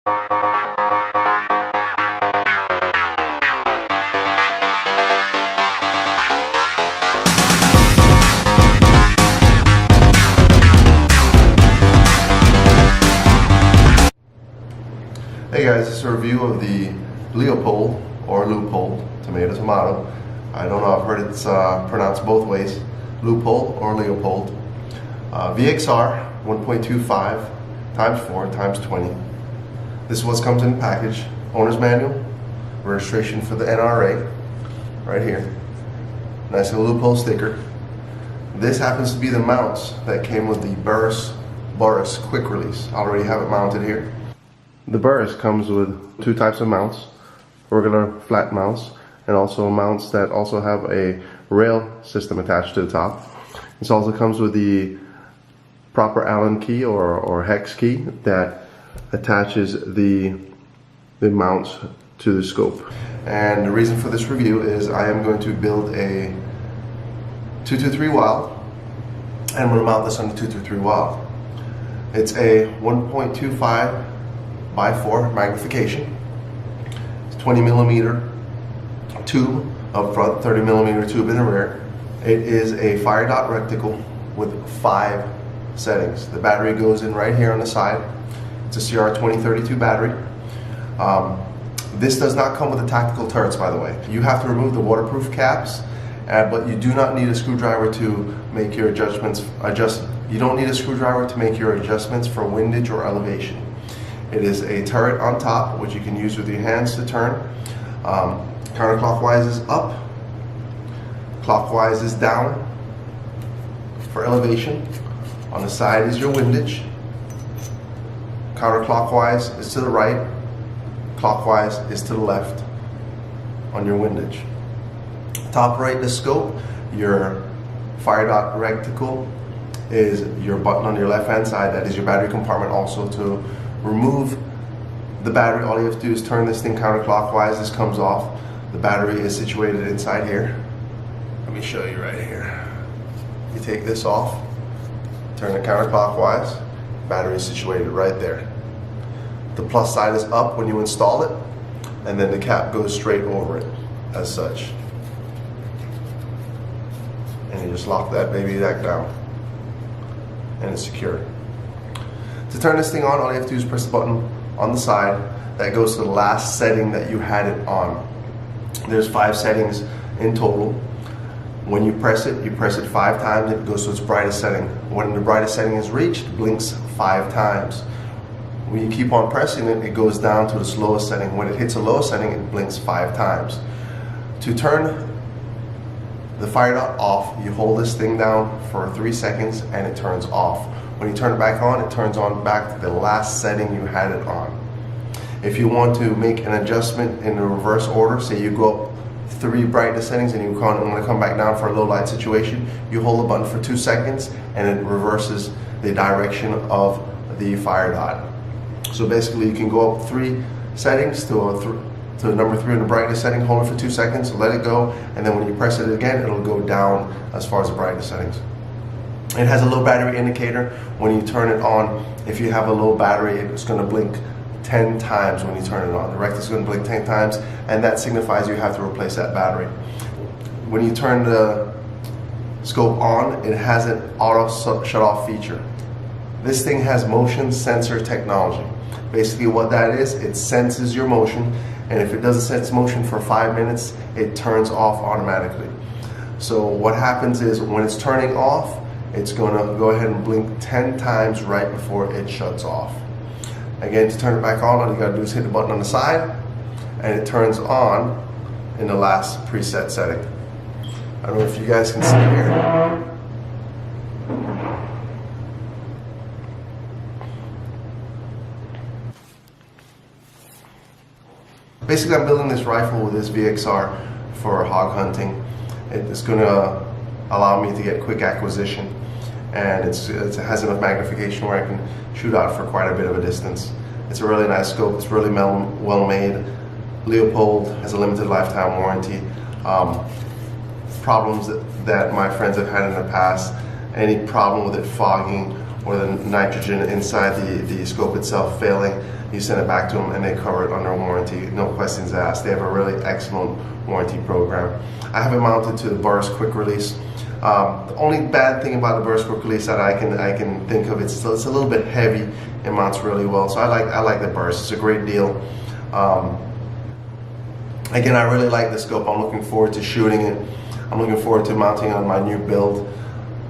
Hey guys, this is a review of the Leopold or Leupold, tomato. I don't know, I've heard it's pronounced both ways, Leupold or Leopold. VXR 1.25 times 4 times 20. This is what comes in the package. Owner's manual, registration for the NRA, right here. Nice little Leupold sticker. This happens to be the mounts that came with the Burris quick release. I already have it mounted here. The Burris comes with two types of mounts, regular flat mounts, and also mounts that also have a rail system attached to the top. This also comes with the proper Allen key or hex key that attaches the mounts to the scope. And the reason for this review is I am going to build a 223 Wild, and I'm going to mount this on the 223 Wild. It's a 1.25 by 4 magnification. It's 20 millimeter tube up front, 30 millimeter tube in the rear. It is a fire dot reticle with 5 settings. The battery goes in right here on the side. It's a CR2032 battery. This does not come with the tactical turrets, by the way. You have to remove the waterproof caps, but you do not need a screwdriver to make your adjustments. You don't need a screwdriver to make your adjustments for windage or elevation. It is a turret on top, which you can use with your hands to turn. Counterclockwise is up, clockwise is down for elevation. On the side is your windage. Counterclockwise is to the right, clockwise is to the left on your windage. Top right, the scope, your fire dot reticle is your button on your left hand side. That is your battery compartment. Also, to remove the battery, all you have to do is turn this thing counterclockwise. This comes off. The battery is situated inside here. Let me show you right here. You take this off, turn it counterclockwise, battery is situated right there. The plus side is up when you install it, and then the cap goes straight over it as such. And you just lock that baby back down, and it's secure. To turn this thing on, all you have to do is press the button on the side that goes to the last setting that you had it on. There's 5 settings in total. When you press it 5 times, it goes to its brightest setting. When the brightest setting is reached, it blinks 5 times. When you keep on pressing it, it goes down to the slowest setting. When it hits the lowest setting, it blinks 5 times. To turn the fire dot off, you hold this thing down for 3 seconds and it turns off. When you turn it back on, it turns on back to the last setting you had it on. If you want to make an adjustment in the reverse order, say you go up 3 brightness settings and you want to come back down for a low light situation, you hold the button for 2 seconds and it reverses the direction of the fire dot. So basically you can go up 3 settings to number 3 in the brightness setting, hold it for 2 seconds, let it go, and then when you press it again, it'll go down as far as the brightness settings. It has a low battery indicator. When you turn it on, if you have a low battery, it's going to blink 10 times when you turn it on. The rectus is going to blink 10 times, and that signifies you have to replace that battery. When you turn the scope on, it has an auto shut off feature. This thing has motion sensor technology. Basically what that is, it senses your motion, and if it doesn't sense motion for 5 minutes, it turns off automatically. So what happens is when it's turning off, it's going to go ahead and blink 10 times right before it shuts off. Again, to turn it back on, all you got to do is hit the button on the side, and it turns on in the last preset setting. I don't know if you guys can see here. Basically, I'm building this rifle with this VXR for hog hunting. It's going to allow me to get quick acquisition, and it has enough magnification where I can shoot out for quite a bit of a distance. It's a really nice scope. It's really well made. Leopold has a limited lifetime warranty. Problems that my friends have had in the past, any problem with it fogging or the nitrogen inside the scope itself failing, you send it back to them and they cover it under warranty, no questions asked. They have a really excellent warranty program. I have it mounted to the Burst quick release. The only bad thing about the Burst quick release that I can think of, it's a little bit heavy. It mounts really well, so I like the Burst. It's a great deal. Again, I really like the scope. I'm looking forward to shooting it. I'm looking forward to mounting it on my new build.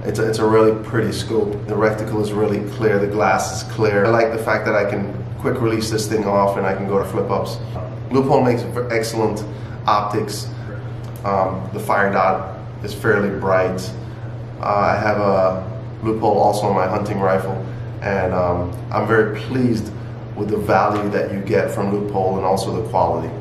It's a really pretty scope. The reticle is really clear. The glass is clear. I like the fact that I can quick release this thing off and I can go to flip ups. Leupold makes excellent optics. The fire dot is fairly bright. I have a Leupold also on my hunting rifle, and I'm very pleased with the value that you get from Leupold and also the quality.